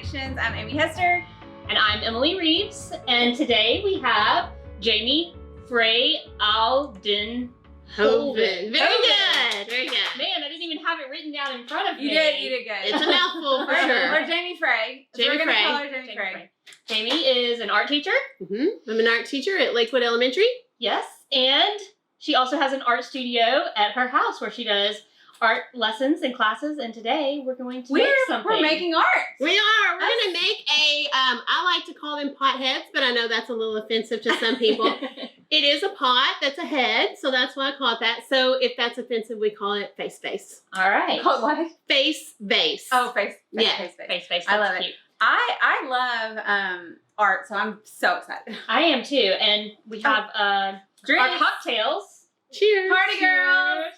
Creations. I'm Amy Hester. And I'm Emily Reeves. And today we have Jamie Freyaldenhoven. Very good. Very good. Man, I didn't even have it written down in front of me. You did good. It's a mouthful for sure. Or Jamie Frey. Jamie We're going to Frey. call her Jamie Frey. Jamie is an art teacher. I'm an art teacher at Lakewood Elementary. Yes. And she also has an art studio at her house where she does art lessons and classes. And today we're going to make something. We're making art. We are. We're going to make I like to call them potheads, but I know that's a little offensive to some people. It is a pot that's a head, so that's why I call it that. So if that's offensive, we call it face vase. All right. Called what? Face vase. Oh, face. Yeah. Face vase. I love it. Cute. I love art, so I'm so excited. I am too. And we have our cocktails. Cheers. Party girls.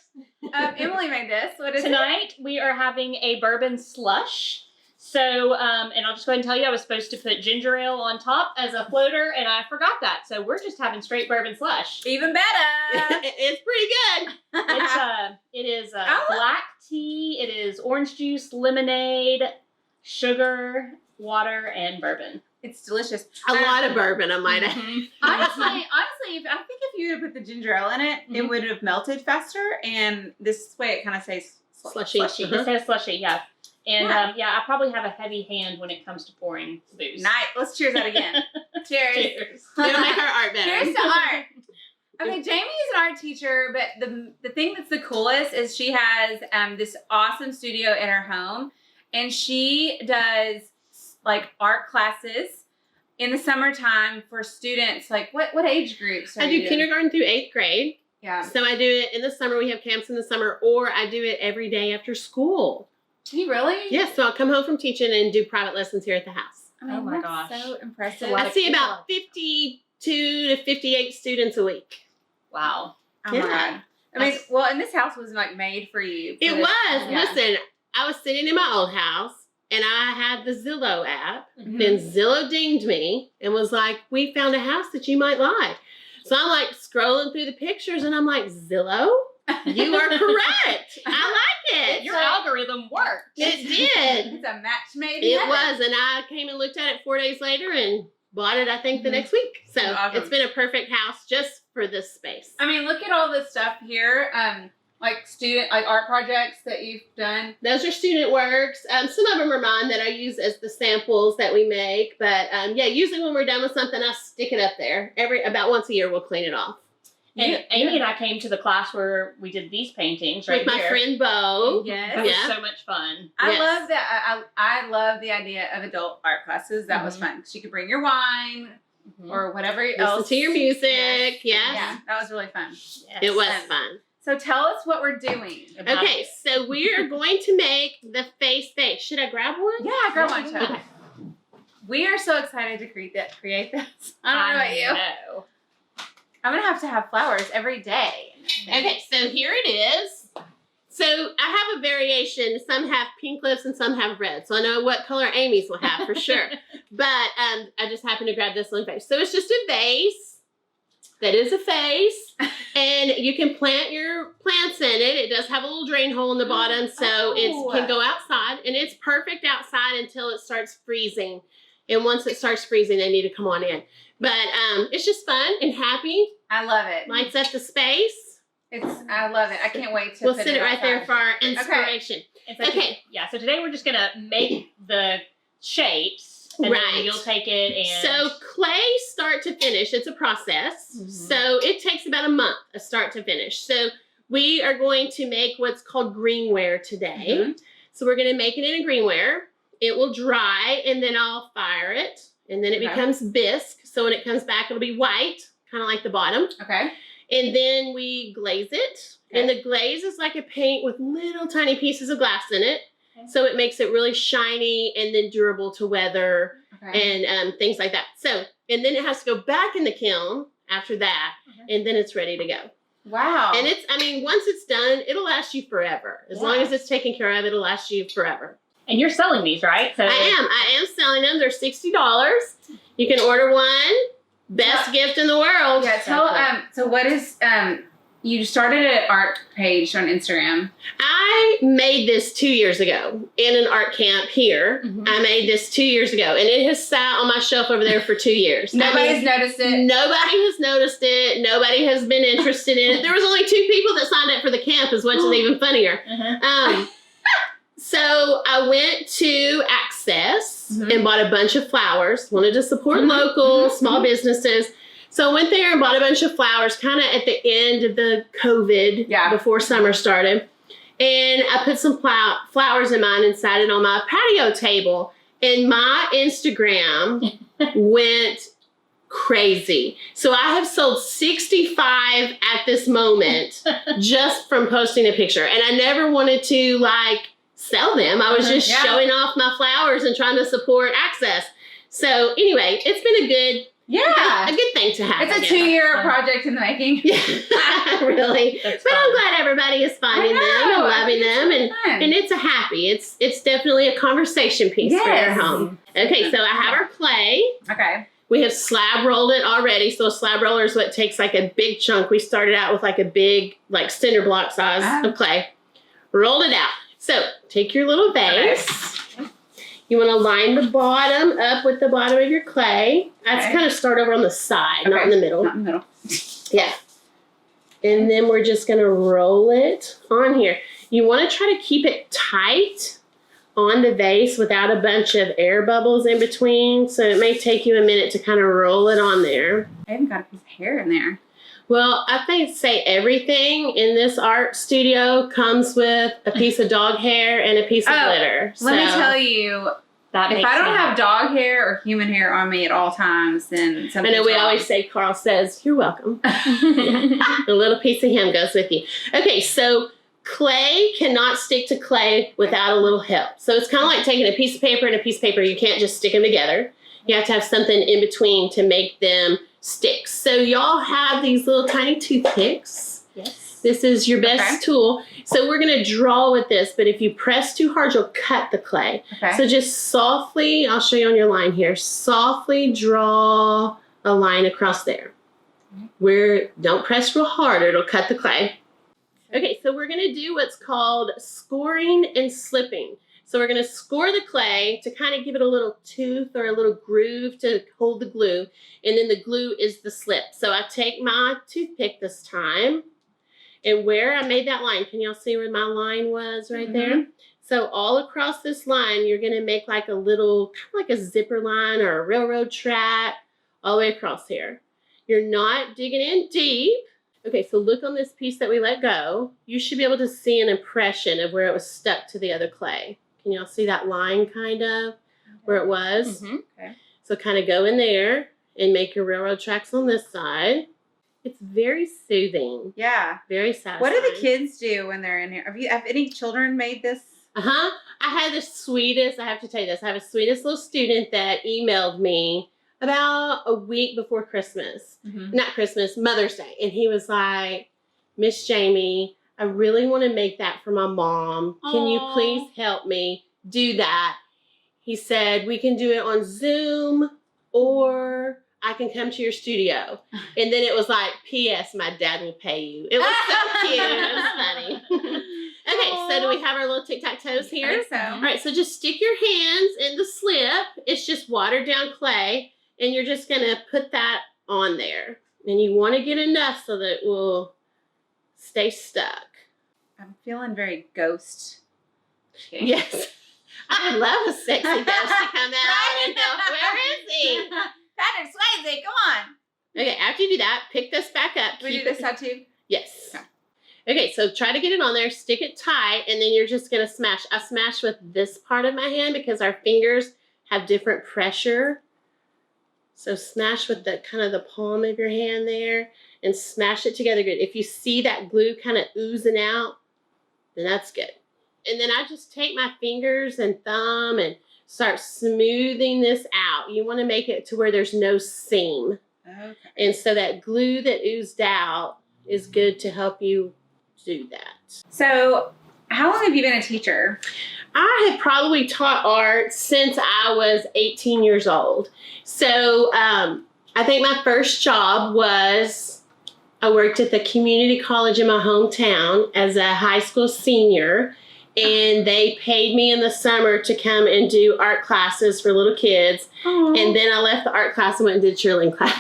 Emily made this. What is Tonight we are having a bourbon slush. So, and I'll just go ahead and tell you, I was supposed to put ginger ale on top as a floater, and I forgot that. So we're just having straight bourbon slush. it? Even better. It's pretty good. It is black tea. It is orange juice, lemonade, sugar, water, and bourbon. It's delicious. A lot of bourbon, I might add. Honestly, I think if you had put the ginger ale in it, it would have melted faster, and this way it kind of stays Slushy. It says slushy, yeah. And I probably have a heavy hand when it comes to pouring booze. Nice. Let's cheers that again. Cheers. Cheers. It'll make our art better. Cheers to art. Okay, Jamie is an art teacher, but the thing that's the coolest is she has this awesome studio in her home, and she does like art classes in the summertime for students. Like what age groups are I you do doing? kindergarten through 8th grade. Yeah. So I do it in the summer. We have camps in the summer, or I do it every day after school. Do you really? Yes, so I'll come home from teaching and do private lessons here at the house. I mean, Oh my that's gosh. so impressive. Wow. I see about 52 to 58 students a week. Wow. Oh my God. I mean, well, and this house was like made for you. It was. Yeah. Listen, I was sitting in my old house and I had the Zillow app. Mhm. Then Zillow dinged me and was like, we found a house that you might like. So I'm like scrolling through the pictures and I'm like, Zillow? You are correct. I like it. Your algorithm worked. It did. It's a match made. It was, and I came and looked at it 4 days later and bought it, I think, the next week. So Awesome. It's been a perfect house just for this space. I mean, look at all this stuff here. Like art projects that you've done. Those are student works. Some of them are mine that I use as the samples that we make. But yeah, usually when we're done with something, I stick it up there. About once a year, we'll clean it off. And Amy and I came to the class where we did these paintings With my friend Bo. Yes. That was Yeah. so much fun. I Yes. love that. I love the idea of adult art classes. That was fun. 'Cause you could bring your wine or whatever else. Listen to your music. Yes. Yeah, that was really fun. Yes. It was fun. So tell us what we're doing. Okay, so we are going to make the face vase. Should I grab one? Yeah, grab one. Yeah. Okay. We are so excited to create this. I don't know about you. know. I'm gonna have to have flowers every day. Okay, so here it is. So I have a variation. Some have pink lips and some have red. So I know what color Amy's will have for sure. But I just happened to grab this one vase. So it's just a vase that is a face. And you can plant your plants in it. It does have a little drain hole in the bottom, so it can go outside. And it's perfect outside until it starts freezing. And once it starts freezing, they need to come on in. But it's just fun and happy. I love it. Lights up the space. I love it. I can't wait to We'll put sit it right there for our inspiration. Okay. Yeah, so today we're just going to make the shapes. And then you'll take it and... So clay start to finish, it's a process. So it takes about a month, start to finish. So we are going to make what's called greenware today. So we're going to make it in a greenware. It will dry and then I'll fire it. And then it becomes bisque. So when it comes back, it'll be white, kind of like the bottom. Okay. And then we glaze it. And the glaze is like a paint with little tiny pieces of glass in it. So it makes it really shiny and then durable to weather and things like that. So, and then it has to go back in the kiln after that. And then it's ready to go. Wow. And it's, I mean, once it's done, it'll last you forever. As long as it's taken care of, it'll last you forever. And you're selling these, right? So I am selling them. They're $60. You can order one. Best gift in the world. Yeah, tell so what is you started an art page on Instagram. I made this 2 years ago in an art camp here. Mhm. I made this 2 years ago, and it has sat on my shelf over there for 2 years. Nobody's noticed it. Nobody has noticed it. Nobody has been interested in it. There was only 2 people that signed up for the camp, which is even funnier. So I went to Access and bought a bunch of flowers. Wanted to support local small businesses. So I went there and bought a bunch of flowers kind of at the end of the COVID, before summer started. And I put some flowers in mine and sat it on my patio table. And my Instagram went crazy. So I have sold 65 at this moment just from posting a picture. And I never wanted to like sell them. I was just showing off my flowers and trying to support Access. So anyway, it's been a good thing to have. It's a 2-year project in the making. Yeah, really. But I'm glad everybody is finding them and loving them, and it's a happy. It's definitely a conversation piece for your home. Okay, so I have our clay. Okay. We have slab rolled it already. So a slab roller is what takes like a big chunk. We started out with like a big like cinder block size of clay. Rolled it out. So take your little vase. You want to line the bottom up with the bottom of your clay. I'd kind of start over on the side, not in the middle. Not in the middle. Yeah. And then we're just going to roll it on here. You want to try to keep it tight on the vase without a bunch of air bubbles in between. So it may take you a minute to kind of roll it on there. I haven't got a piece of hair in there. Well, I think everything in this art studio comes with a piece of dog hair and a piece of glitter. Let me tell you, if I don't have dog hair or human hair on me at all times, then something's I know we wrong. always say, Carl says, you're welcome. A little piece of him goes with you. Okay, so clay cannot stick to clay without a little help. So it's kind of like taking a piece of paper and a piece of paper. You can't just stick them together. You have to have something in between to make them stick. So y'all have these little tiny toothpicks. Yes. This is your best tool. So we're going to draw with this, but if you press too hard, you'll cut the clay. Okay. So just softly, I'll show you on your line here, softly draw a line across there. Don't press real hard, it'll cut the clay. Okay, so we're going to do what's called scoring and slipping. So we're going to score the clay to kind of give it a little tooth or a little groove to hold the glue. And then the glue is the slip. So I take my toothpick this time. And where I made that line, can y'all see where my line was right there? So all across this line, you're going to make like a little, kind of like a zipper line or a railroad track all the way across here. You're not digging in deep. Okay, so look on this piece that we let go. You should be able to see an impression of where it was stuck to the other clay. Can y'all see that line kind of where it was? Okay. So kind of go in there and make your railroad tracks on this side. It's very soothing. Yeah. Very satisfying. What do the kids do when they're in here? Have any children made this? I had the sweetest, I have to tell you this, I have a sweetest little student that emailed me about a week before Christmas. Not Christmas, Mother's Day. And he was like, Miss Jamie, I really want to make that for my mom. Can you please help me do that? He said, we can do it on Zoom or I can come to your studio. And then it was like, P.S. my dad will pay you. It was so cute. It was funny. Okay, so do we have our little tic-tac-toes here? I think so. All right, so just stick your hands in the slip. It's just watered down clay. And you're just going to put that on there. And you want to get enough so that it will stay stuck. I'm feeling very ghost. Yes. I would love a sexy ghost to come out and go, where is he? Patrick Swayze, come on. Okay, after you do that, pick this back up. Do we do this tattoo? Yes. Okay, so try to get it on there, stick it tight, and then you're just going to smash. I smash with this part of my hand because our fingers have different pressure. So smash with the kind of the palm of your hand there and smash it together good. If you see that glue kind of oozing out, then that's good. And then I just take my fingers and thumb and start smoothing this out. You want to make it to where there's no seam. Okay. And so that glue that oozed out is good to help you do that. So how long have you been a teacher? I have probably taught art since I was 18 years old. So I think my first job was I worked at the community college in my hometown as a high school senior, and they paid me in the summer to come and do art classes for little kids. Aww. And then I left the art class and went and did cheerleading class.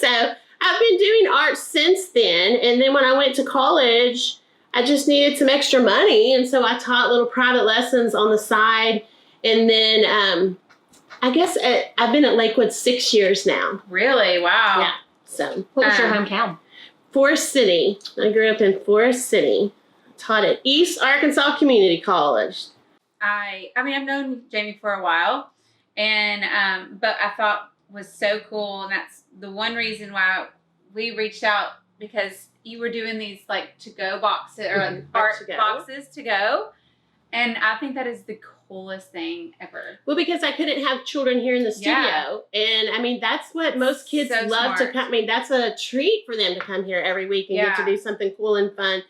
So I've been doing art since then. And then when I went to college, I just needed some extra money. And so I taught little private lessons on the side. And then I guess I've been at Lakewood 6 years now. Really? Wow. Yeah. So What was your hometown? Forest City. I grew up in Forest City. Taught at East Arkansas Community College. I mean, I've known Jamie for a while, and but I thought was so cool, and that's the one reason why we reached out, because you were doing these like to-go boxes or art boxes to go, and I think that is the coolest thing ever. Well, because I couldn't have children here in the studio, and I mean that's what most kids So love smart. to come. I mean that's a treat for them to come here every week and get to do something cool and fun.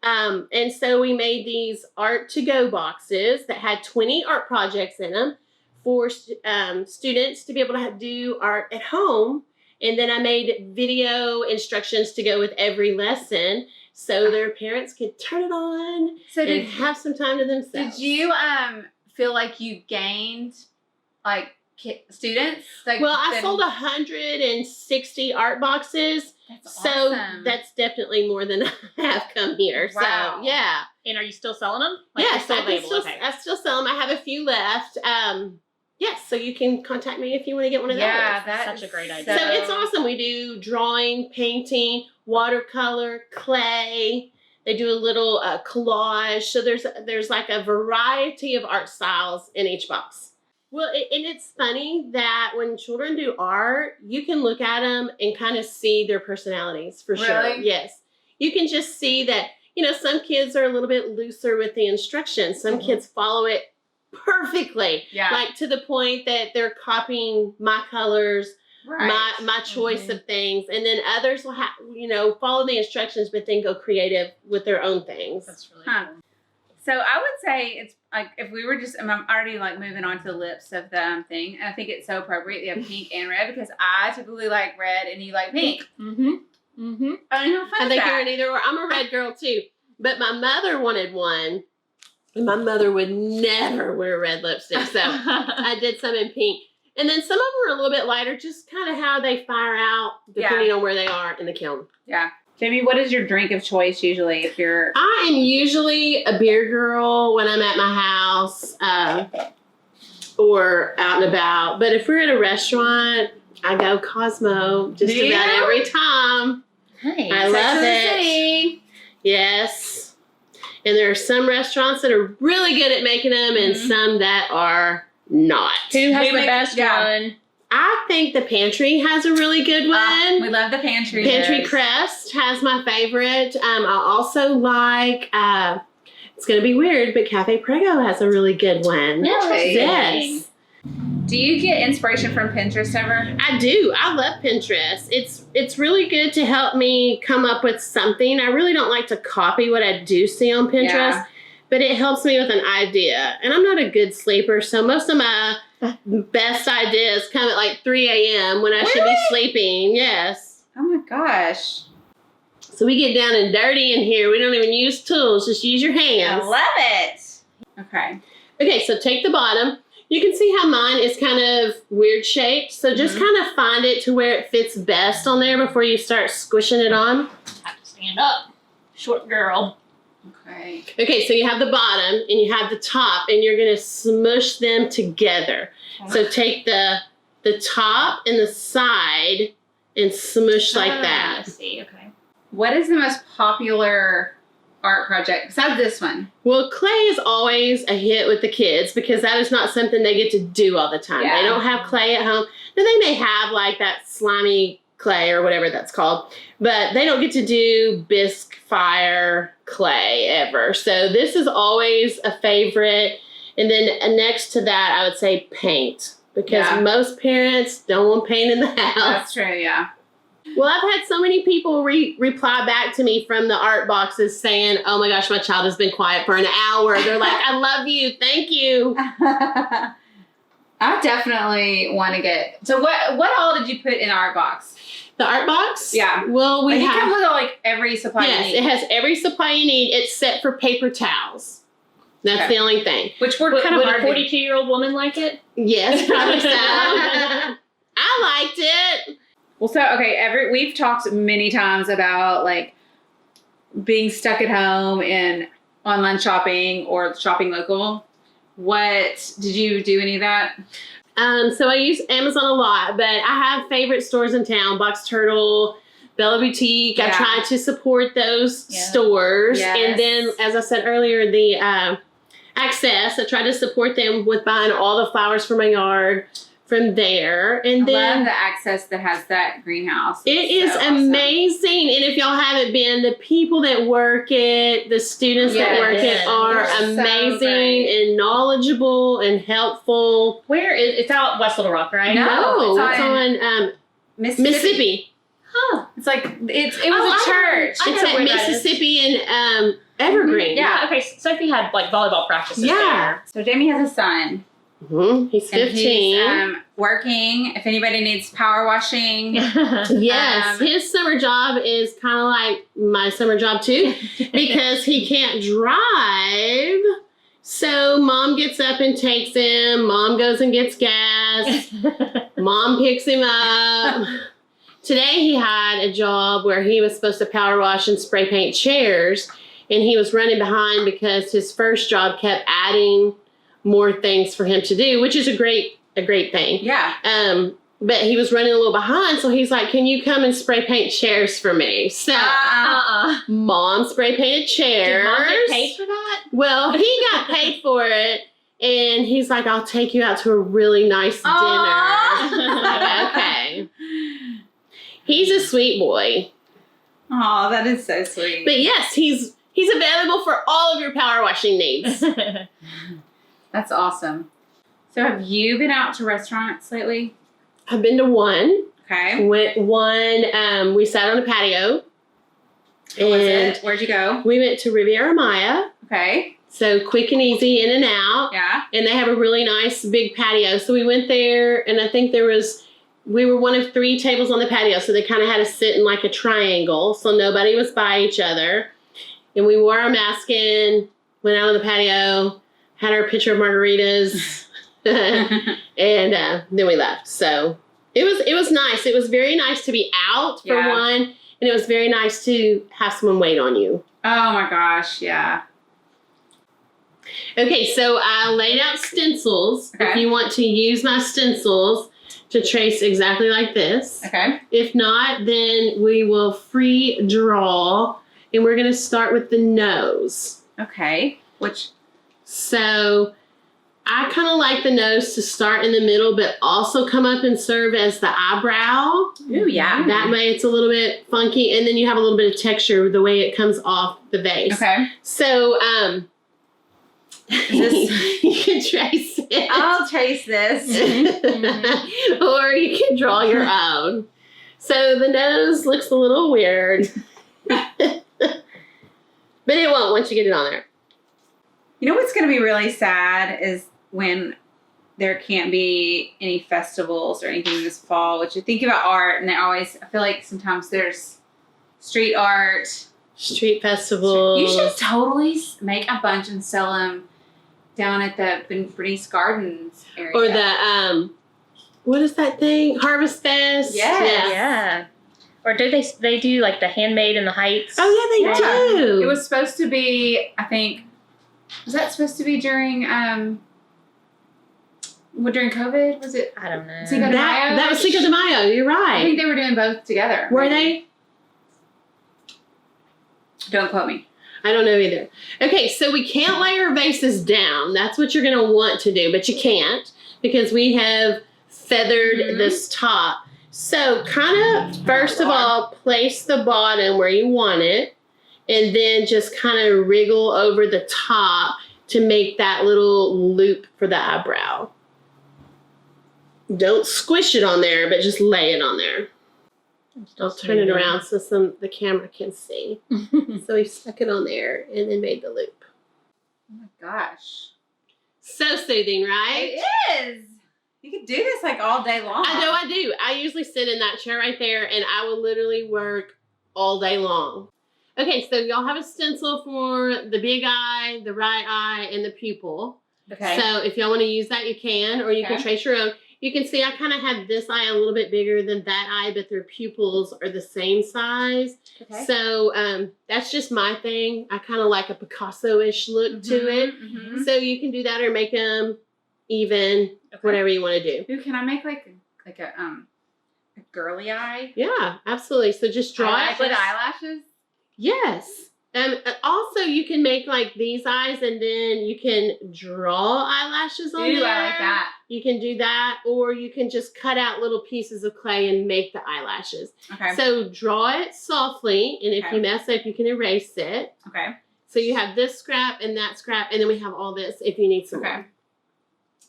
And so we made these art to-go boxes that had 20 art projects in them for students to be able to do art at home. And then I made video instructions to go with every lesson so their parents could turn it on and have some time to themselves. Did you feel like you gained like students? Like, Well, I sold 160 art boxes. That's So awesome. that's definitely more than I have come here. Wow. So yeah. And are you still selling them? Like, Yes, they're I available, okay. still sell them. I have a few left. Yes, so you can contact me if you want to get one of those. that's Such a great idea. So it's awesome. We do drawing, painting, watercolor, clay. They do a little collage. So there's like a variety of art styles in each box. Well, and it's funny that when children do art, you can look at them and kind of see their personalities for sure. Really? Yes. You can just see that, some kids are a little bit looser with the instructions. Some kids follow it perfectly. Yeah. Like to the point that they're copying my colors, right. my choice of things. And then others will have, follow the instructions, but then go creative with their own things. That's really Huh. cool. So I would say it's like if we were just, I'm already like moving on to the lips of the thing. And I think it's so appropriate. You have pink and red because I typically like red and you like pink. Mm-hmm. Mm-hmm. I mean, how fun I is think that? you're neither or. I'm a red girl too. But my mother wanted one. And my mother would never wear red lipstick. So I did some in pink. And then some of them are a little bit lighter, just kind of how they fire out depending on where they are in the kiln. Yeah. Jamie, what is your drink of choice usually if you're... I am usually a beer girl when I'm at my house or out and about. But if we're at a restaurant, I go Cosmo just about every time. Nice. I love it. City. Yes. And there are some restaurants that are really good at making them and some that are not. Who has the makes- best yeah. one? I think the Pantry has a really good one. We love the pantry. Pantry yes. Crest has my favorite. I also like, it's going to be weird, but Cafe Prego has a really good one. Really? Yes. Do you get inspiration from Pinterest ever? I do. I love Pinterest. It's really good to help me come up with something. I really don't like to copy what I do see on Pinterest, Yeah. but it helps me with an idea. And I'm not a good sleeper, so most of my best ideas come at like 3 a.m. when I should be sleeping. Yes. Oh my gosh. So we get down and dirty in here. We don't even use tools. Just use your hands. I love it. Okay. Okay, so take the bottom. You can see how mine is kind of weird shaped. So just kind of find it to where it fits best on there before you start squishing it on. Have to stand up. Short girl. Okay. Okay, so you have the bottom and you have the top and you're going to smush them together. So take the top and the side and smush like that. I see. Okay. What is the most popular art project besides this one? Well, clay is always a hit with the kids because that is not something they get to do all the time. Yeah. They don't have clay at home. Now, they may have like that slimy clay or whatever that's called, but they don't get to do bisque fire clay ever. So this is always a favorite. And then next to that, I would say paint because most parents don't want paint in the house. That's true, yeah. Well, I've had so many people reply back to me from the art boxes saying, oh my gosh, my child has been quiet for an hour. They're like, I love you. Thank you. I definitely want to get... So what all did you put in art box? The art box? Yeah. Well, we Like, have. it comes with like every supply Yes, you need. it has every supply you need except for paper towels. That's Okay. the only thing. Which were Would kind of a hard to 42-year-old woman like it? Yes, probably so. I liked it. Well, so okay, we've talked many times about like being stuck at home and online shopping or shopping local. What did you do any of that? So I use Amazon a lot, but I have favorite stores in town: Box Turtle, Bella Boutique. I Yeah. try to support those Yeah. stores, Yes. and then, as I said earlier, the Access. I try to support them with buying all the flowers for my yard from there, and I then. love the Access that has that greenhouse. It is so awesome. amazing, and if y'all haven't been, the people that work it, the students that work it Yes. are They're so amazing great. and knowledgeable and helpful. Where is it's out West Little Rock, right? No. it's it's on Mississippi. Huh. It's like it was Oh, a I church. I It's know at where that is. Mississippi and Evergreen. Yeah. Okay. Sophie had like volleyball practices Yeah. So Jamie has a son. He's And 15. he's working. If anybody needs power washing, there. Yes, his summer job is kind of like my summer job too, because he can't drive. So mom gets up and takes him. Mom goes and gets gas. Mom picks him up. Today he had a job where he was supposed to power wash and spray paint chairs, and he was running behind because his first job kept adding more things for him to do, which is a great thing. yeah. But he was running a little behind, so he's like, "Can you come and spray paint chairs for me?" So mom spray painted chairs. Did mom get paid for that? Well, he got paid for it, and he's like, "I'll take you out to a really nice dinner." Aw. Like, okay. He's a sweet boy. Oh, that is so sweet. But yes, he's available for all of your power washing needs. That's awesome. So have you been out to restaurants lately? I've been to one. Okay. Went one. We sat on a patio. What was And it? Where'd you go? we went to Riviera Maya. Okay. So quick and easy, in and out. Yeah. And they have a really nice big patio. So we went there, and I think we were one of 3 tables on the patio. So they kind of had us sit in like a triangle. So nobody was by each other. And we wore our mask in, went out on the patio, had our pitcher of margaritas, and then we left. So it was nice. It was very nice to be out for Yeah. one. And it was very nice to have someone wait on you. Oh my gosh, yeah. Okay, so I laid out stencils. Okay. If you want to use my stencils to trace exactly like this. Okay. If not, then we will free draw. And we're going to start with the nose. Okay. Which So I kind of like the nose to start in the middle, but also come up and serve as the eyebrow. ooh, yeah. That way it's a little bit funky. And then you have a little bit of texture the way it comes off the vase. Okay. So, this- you can trace it. I'll trace this. Or you can draw your own. So the nose looks a little weird. But it won't once you get it on there. You know what's going to be really sad is when there can't be any festivals or anything this fall, which you think about art, and I feel like sometimes there's street art. Street festivals. You should totally make a bunch and sell them down at the Bernice Gardens area. Or the, what is that thing? Harvest Fest? Yes. Yeah. Or do they do like the Handmade in the Heights? Oh, yeah, they Yeah. do. It was supposed to be, I think, was that supposed to be during, during COVID? Was it? I don't know. Cinco de Mayo? that was Cinco de Mayo. You're I right. think they were doing both together. Were they? Don't quote me. I don't know either. Okay, so we can't lay our vases down. That's what you're going to want to do, but you can't because we have feathered Mhm. this top. So kind of, first of all, place the bottom where you want it, and then just kind of wriggle over the top to make that little loop for the eyebrow. Don't squish it on there, but just lay it on there. I'll turn it around so the camera can see. So we stuck it on there and then made the loop. Oh my gosh. So soothing, right? It is. You could do this like all day long. I know I do. I usually sit in that chair right there and I will literally work all day long. Okay, so y'all have a stencil for the big eye, the right eye, and the pupil. Okay. So if y'all want to use that, you can, or you can trace your own. You can see I kind of have this eye a little bit bigger than that eye, but their pupils are the same size. Okay. So that's just my thing. I kind of like a Picasso-ish look to it. Mm-hmm. So you can do that or make them even, whatever you want to do. Ooh, can I make like a girly eye? Yeah, absolutely. So just draw it. With eyelashes? Yes. Also, you can make like these eyes and then you can draw eyelashes on there. Ooh, I like that. You can do that, or you can just cut out little pieces of clay and make the eyelashes. Okay. So draw it softly, and if you mess up, you can erase it. Okay. So you have this scrap and that scrap, and then we have all this if you need some more.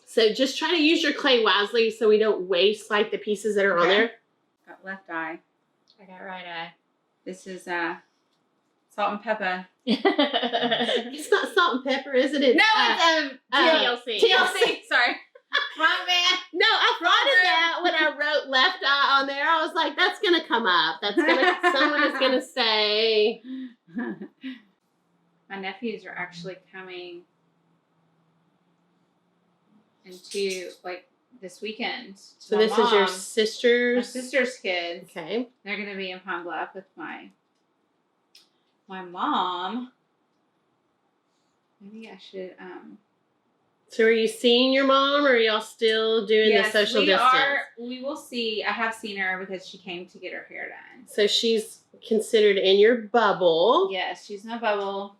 So just try to use your clay wisely so we don't waste like the pieces that are on there. Got left eye. I got right eye. This is salt and pepper. It's not salt and pepper, is it? It's, No, it's TLC. TLC. Sorry. Wrong man. No, I thought of that when I wrote left eye on there. I was like, that's gonna come up. Someone is gonna say. My nephews are actually coming into like this weekend. So this is your sister's? My sister's kids. Okay. They're gonna be in Pine Bluff with my mom. Maybe I should So are you seeing your mom, or are y'all still doing the social distance? We will see. I have seen her because she came to get her hair done. So she's considered in your bubble. Yes, she's in a bubble.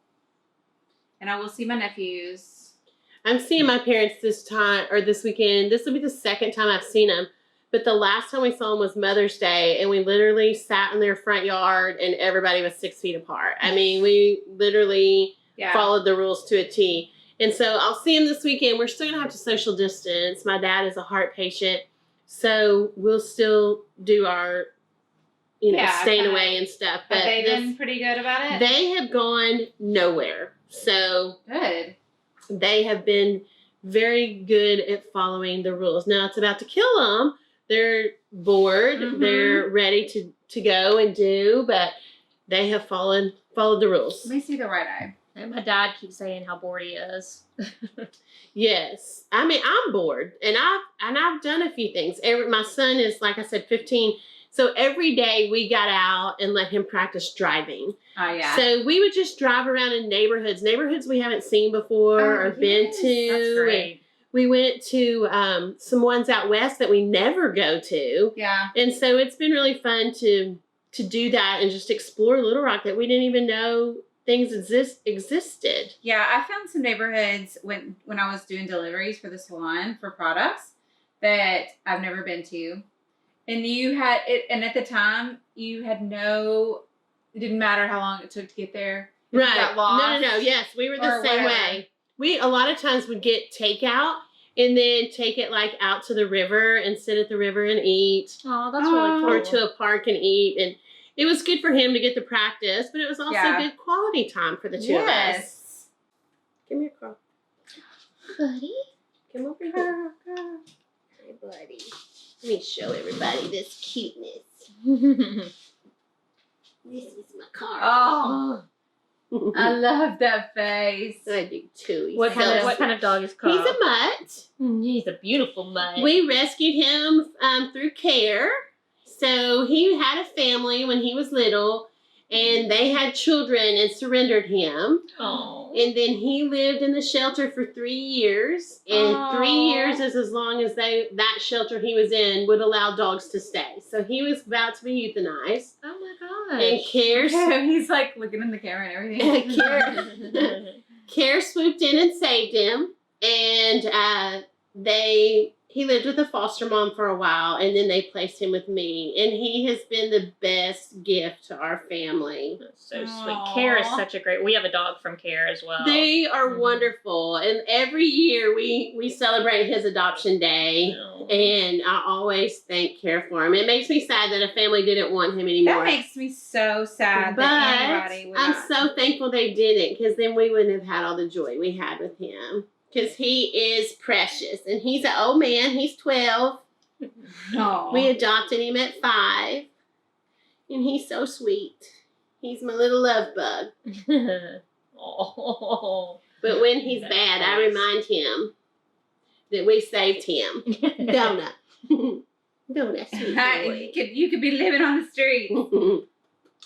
And I will see my nephews. I'm seeing my parents this weekend. This will be the second time I've seen them. But the last time we saw them was Mother's Day, and we literally sat in their front yard, and everybody was 6 feet apart. I mean, we literally followed the rules to a T. And so I'll see them this weekend. We're still going to have to social distance. My dad is a heart patient, so we'll still do our, staying away and stuff. But have they been pretty good about it? They have gone nowhere. So good. They have been very good at following the rules. Now it's about to kill them. They're bored. Mm-hmm. They're ready to go and do, but they have followed the rules. Let me see the right eye. And my dad keeps saying how bored he is. Yes. I mean, I'm bored, and I've done a few things. My son is, like I said, 15. So every day we got out and let him practice driving. Oh, yeah. So we would just drive around in neighborhoods we haven't seen before or been to. That's great. We went to some ones out west that we never go to. Yeah. And so it's been really fun to do that and just explore Little Rock that we didn't even know things existed. Yeah, I found some neighborhoods when I was doing deliveries for the salon for products that I've never been to. And you had it, and at the time you had it didn't matter how long it took to get there. If Right. you got lost No. Yes, we were the same whatever. way. We a lot of times would get takeout and then take it like out to the river and sit at the river and eat. Oh, that's really cool. Or to a park and eat. And it was good for him to get the practice, but it was also good quality time for the two of us. Give me a call. Buddy. Come over here. Hi, buddy. Let me show everybody this cuteness. This is my car. Oh. I love that face. I do too. What kind of dog is Carl? He's a mutt. He's a beautiful mutt. We rescued him through care. So he had a family when he was little, and they had children and surrendered him. Oh. And then he lived in the shelter for 3 years, and 3 years is as long as that shelter he was in would allow dogs to stay. So he was about to be euthanized. Oh my gosh. And Care, He's like looking in the camera and everything. Care swooped in and saved him, and he lived with a foster mom for a while, and then they placed him with me, and he has been the best gift to our family. That's so sweet. Care is such a great. We have a dog from Care as well. They are wonderful, and every year we celebrate his adoption day, and I always thank Care for him. It makes me sad that a family didn't want him anymore. That makes me so sad but that anybody would I'm not. so thankful they didn't, because then we wouldn't have had all the joy we had with him. because he is precious. And he's an old man. He's 12. No. We adopted him at 5. And he's so sweet. He's my little love bug. Oh. But when he's bad, I remind him that we saved him. Donut. Donut, sweet boy. You could be living on the street.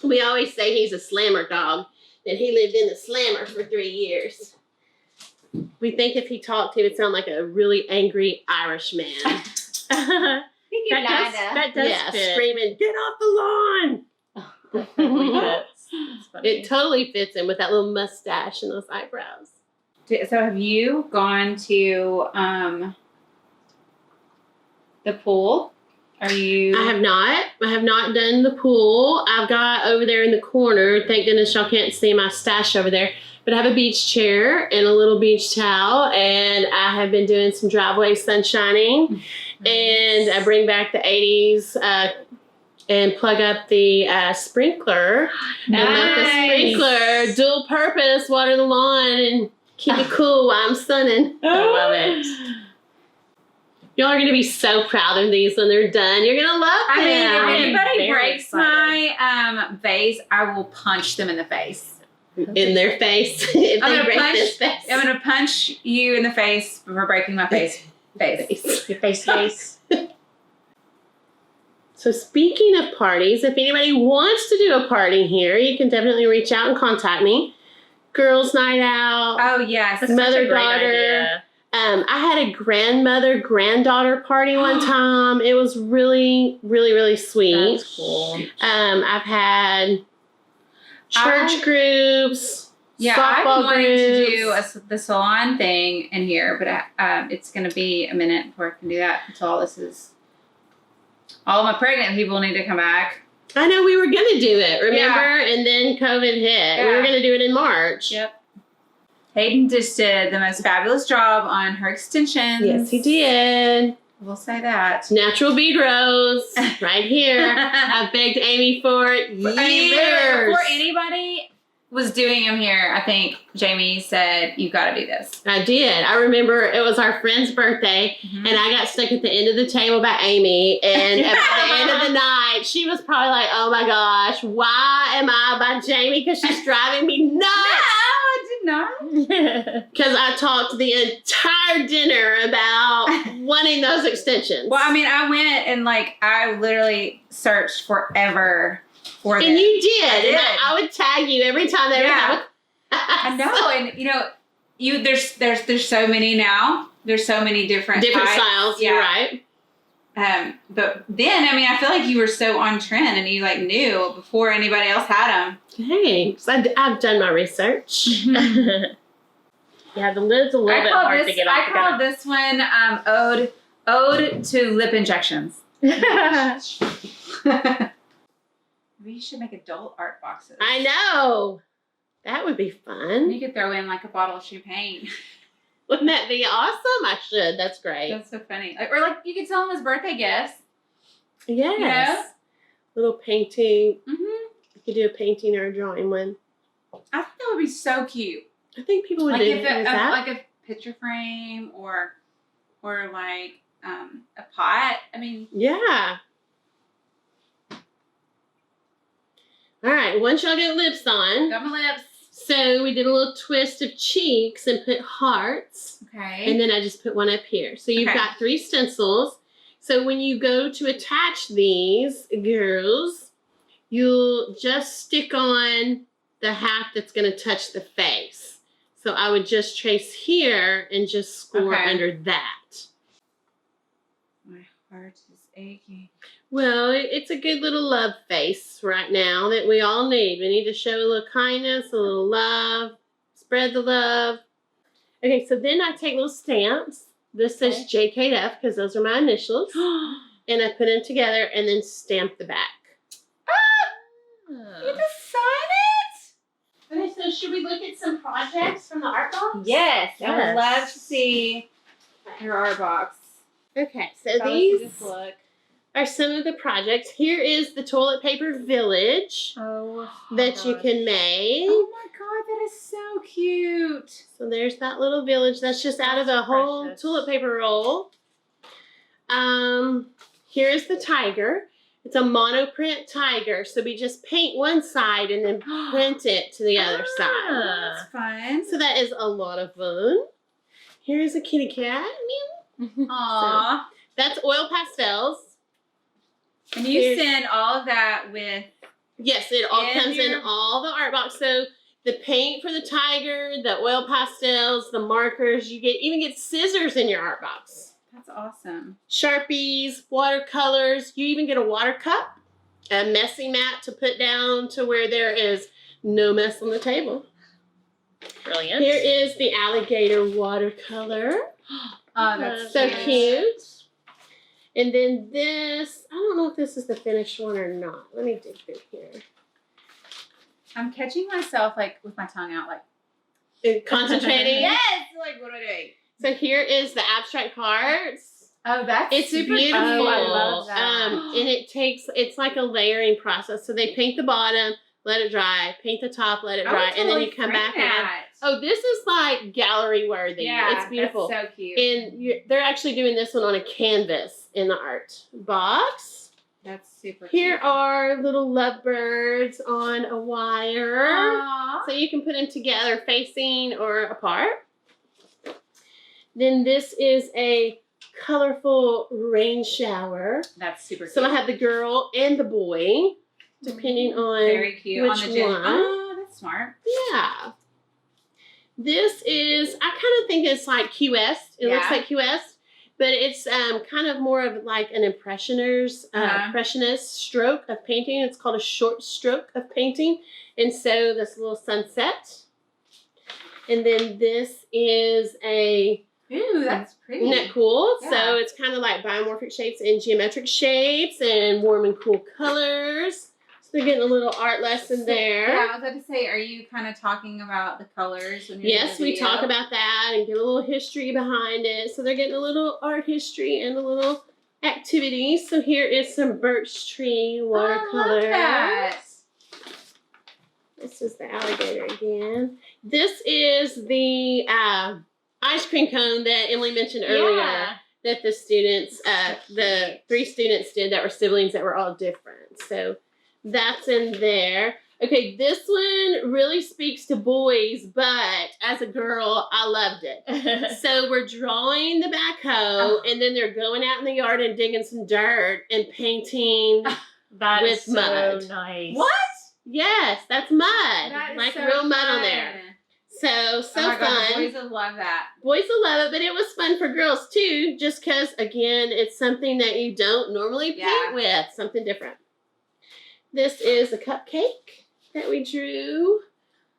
We always say he's a slammer dog, that he lived in the slammer for 3 years. We think if he talked, he would sound like a really angry Irish man. That does yeah, fit. screaming, "Get off the lawn!" That totally fits. That's funny. It totally fits him with that little mustache and those eyebrows. So have you gone to the pool? Are you? I have not. I have not done the pool. I've got over there in the corner. Thank goodness y'all can't see my stash over there. But I have a beach chair and a little beach towel, and I have been doing some driveway sunshining. And I bring back the 80s and plug up the sprinkler. Nice. And let the sprinkler, dual purpose, water the lawn and keep it cool while I'm sunning. I love it. Y'all are going to be so proud of these when they're done. You're going to love them. I mean, if I'm anybody very breaks excited. my vase, I will punch them in the face. In their face. If I'm they gonna break punch- this face. I'm gonna punch you in the face for breaking my vase. Your face. So speaking of parties, if anybody wants to do a party here, you can definitely reach out and contact me. Girls' night out. Oh yes. That's such a Mother, great daughter. idea. I had a grandmother-granddaughter party one time. It was really, really, really sweet. That's cool. I've had church groups, Yeah, softball I'm wanting to groups. do the salon thing in here, but it's going to be a minute before I can do that until all this is. All my pregnant people need to come back. I know we were going to do it, remember? And then COVID hit. We were Yeah. going to do it in March. Yep. Hayden just did the most fabulous job on her extensions. Yes, he did. We'll say that. Natural bead rose right here. I've begged Amy for years. I mean, literally, before anybody was doing them here, I think Jamie said, "You got to do this." I did. I remember it was our friend's birthday, and I got stuck at the end of the table by Amy. And at the end of the night, she was probably like, "Oh my gosh, why am I by Jamie? Because she's driving me nuts." I did not. Because I talked the entire dinner about wanting those extensions. Well, I mean, I went and I literally searched forever for and them. you did. I did. And I would tag you every time they would have a I know, and there's so many now. There's so many different types. styles. Yeah. You're right. But then, I mean, I feel like you were so on trend and you knew before anybody else had them. Thanks. I've done my research. Yeah, the lid's a little bit hard to get off. I call this one ode to lip injections. Maybe you should make adult art boxes. I know. That would be fun. You could throw in a bottle of champagne. Wouldn't that be awesome? I should. That's great. That's so funny. Or you could tell them as birthday gifts. Yes. Little painting. Mm-hmm. You could do a painting or a drawing one. I think that would be so cute. I think people would Like do if that. like a picture frame or a pot. I mean, Yeah. All right. Once y'all get lips on. got my lips. So we did a little twist of cheeks and put hearts. Okay. And then I just put one up here. So you've Okay. got 3 stencils. So when you go to attach these, girls, you'll just stick on the half that's going to touch the face. So I would just trace here and just score Okay. under that. My heart is aching. Well, it's a good little love face right now that we all need. We need to show a little kindness, a little love, spread the love. Okay, so then I take little stamps. This says JKF because those are my initials. And I put them together and then stamp the back. You just sign it? Okay, so should we look at some projects from the art box? Yes. I would Yes. love to see your art box. Okay, so How does these this look? are some of the projects. Here is the toilet paper village that you can make. Oh my god, that is so cute. So there's that little village. That's just out of a whole precious. toilet paper roll. Here is the tiger. It's a monoprint tiger. So we just paint one side and then print it to the other side. That's fun. So that is a lot of fun. Here's a kitty cat. Aww. That's oil pastels. And you send all of that with... Yes, it all And comes in your- all the art box. So the paint for the tiger, the oil pastels, the markers. You even get scissors in your art box. That's awesome. Sharpies, watercolors. You even get a water cup, a messy mat to put down to where there is no mess on the table. Brilliant. Here is the alligator watercolor. Oh, that's So cute. And then this, I don't know if this is the finished one or not. Let me dig through here. I'm catching myself like with my tongue out, like Concentrating. yes. Like what am I doing? So here is the abstract hearts. Oh, that's It's super beautiful. cute. I love that. And it's like a layering process. So they paint the bottom, let it dry, paint the top, let it I dry, would and then totally you come frame back and add. that. Oh, this is like gallery worthy. Yeah, It's beautiful. That's so cute. And they're actually doing this one on a canvas in the art box. That's super Here cute. are little lovebirds on a wire. Aww. So you can put them together facing or apart. Then this is a colorful rain shower. That's super cute. So I have the girl and the boy, depending on very cute which on the gym. one. Oh, that's smart. Yeah. This is, I kind of think it's like Key West. It looks Yeah. like Key West, but it's kind of more of like an impressionist stroke of painting. It's called a short stroke of painting. And so this little sunset. And then this is a Ooh, that's pretty. Isn't that cool? Yeah. So it's kind of like biomorphic shapes and geometric shapes and warm and cool colors. So they're getting a little art lesson there. Yeah, I was about to say, are you kind of talking about the colors when you're Yes, doing we the talk video? about that and get a little history behind it. So they're getting a little art history and a little activity. So here is some birch tree watercolor. I love that. This is the alligator again. This is the ice cream cone that Emily mentioned earlier. Yeah. That the students, the 3 students did that were siblings that were all different. So that's in there. Okay, this one really speaks to boys, but as a girl, I loved it. So we're drawing the backhoe, and then they're going out in the yard and digging some dirt and painting. That With is so mud. nice. What? Yes, that's mud. That is Like so real mud on fun. there. So Oh my fun. God, the boys would love that. Boys will love it, but it was fun for girls too, just because, again, it's something that you don't normally paint Yeah. with, something different. This is a cupcake that we drew.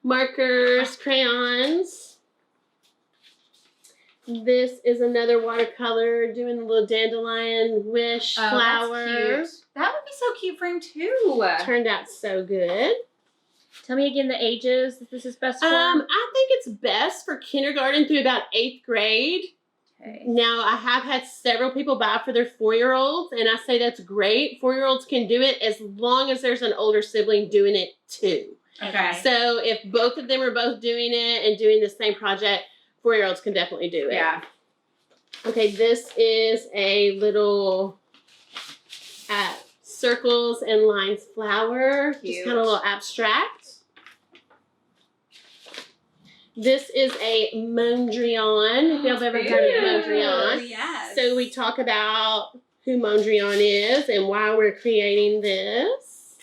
Markers, crayons. This is another watercolor, doing a little dandelion wish Oh, flower. that's cute. That would be so cute for him too. Turned out so good. Tell me again the ages that this is best for. I think it's best for kindergarten through about 8th grade. Okay. Now, I have had several people buy for their 4-year-olds, and I say that's great. 4-year-olds can do it as long as there's an older sibling doing it too. Okay. So if both of them are both doing it and doing the same project, 4-year-olds can definitely do it. Yeah. Okay, this is a little circles and lines flower. Just Cute. kind of a little abstract. This is a Mondrian. If y'all have ever heard of Mondrian. Yes. So we talk about who Mondrian is and why we're creating this.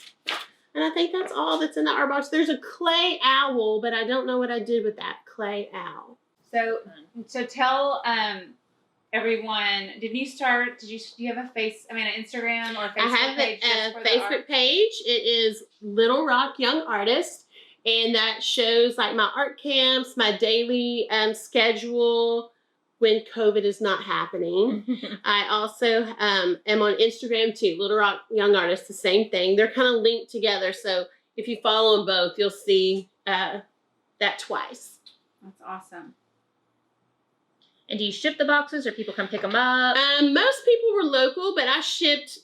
And I think that's all that's in the art box. There's a clay owl, but I don't know what I did with that clay owl. So tell everyone. Do you have an Instagram or a Facebook I have page just a for the art? Facebook page. It is Little Rock Young Artist. And that shows like my art camps, my daily schedule when COVID is not happening. I also am on Instagram too, Little Rock Young Artist, the same thing. They're kind of linked together. So if you follow them both, you'll see that twice. That's awesome. And do you ship the boxes or people come pick them up? Most people were local, but I shipped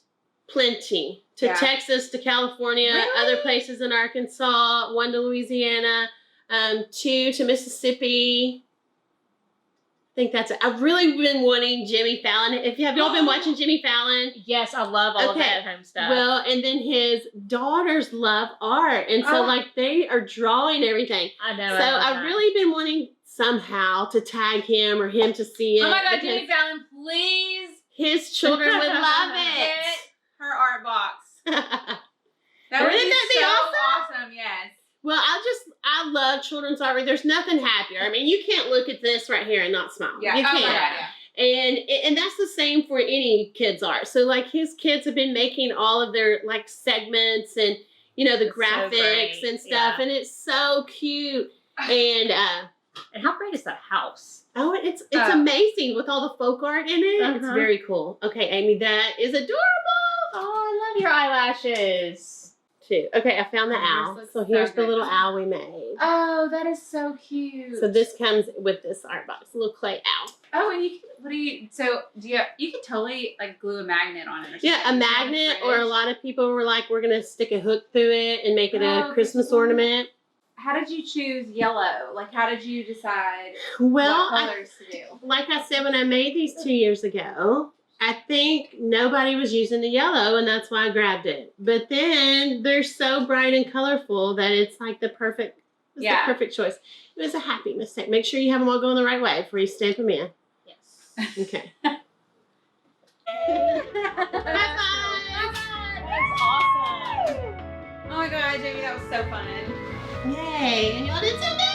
plenty. To Yeah. Texas, to California, Really? other places in Arkansas, 1 to Louisiana, 2 to Mississippi. I think that's it. I've really been wanting Jimmy Fallon. Have y'all been watching Jimmy Fallon? Yes, I love all of Okay. that at home stuff. Well, and then his daughters love art. And so, Oh. like, they are drawing everything. I know. So I love I've that. really been wanting somehow to tag him or him to see it. Oh my God, because Jimmy Fallon, please his children would love get it. her art box. That would Wouldn't be that be so awesome? awesome. Yes. Well, I love children's art. There's nothing happier. I mean, you can't look at this right here and not smile. Yeah. You Oh my can't. God, yeah. And that's the same for any kids' art. So like his kids have been making all of their like segments and the That's so graphics great. and stuff, and it's so cute. And And how great is that house? oh, it's amazing with all the folk art in it. It's Uh-huh. very cool. Okay, Amy, that is adorable. Oh, I love your eyelashes. Too. Okay, I found the Oh, yours owl. looks So so here's the good. little owl we made. Oh, that is so cute. So this comes with this art box, a little clay owl. Oh, and you could totally like glue a magnet on it or something. Yeah, a magnet, or a lot of people were like, we're gonna stick a hook through it and make it Oh, a Christmas cool. ornament. How did you choose yellow? Like, how did you decide Well, what colors to do? like I said, when I made these 2 years ago, I think nobody was using the yellow, and that's why I grabbed it. But then they're so bright and colorful that it's like the perfect choice. It was a happy mistake. Make sure you have them all going the right way before you stamp them in. Yes. Okay. That is awesome. Oh my God, Jamie, that was so fun. Yay! And y'all did so good!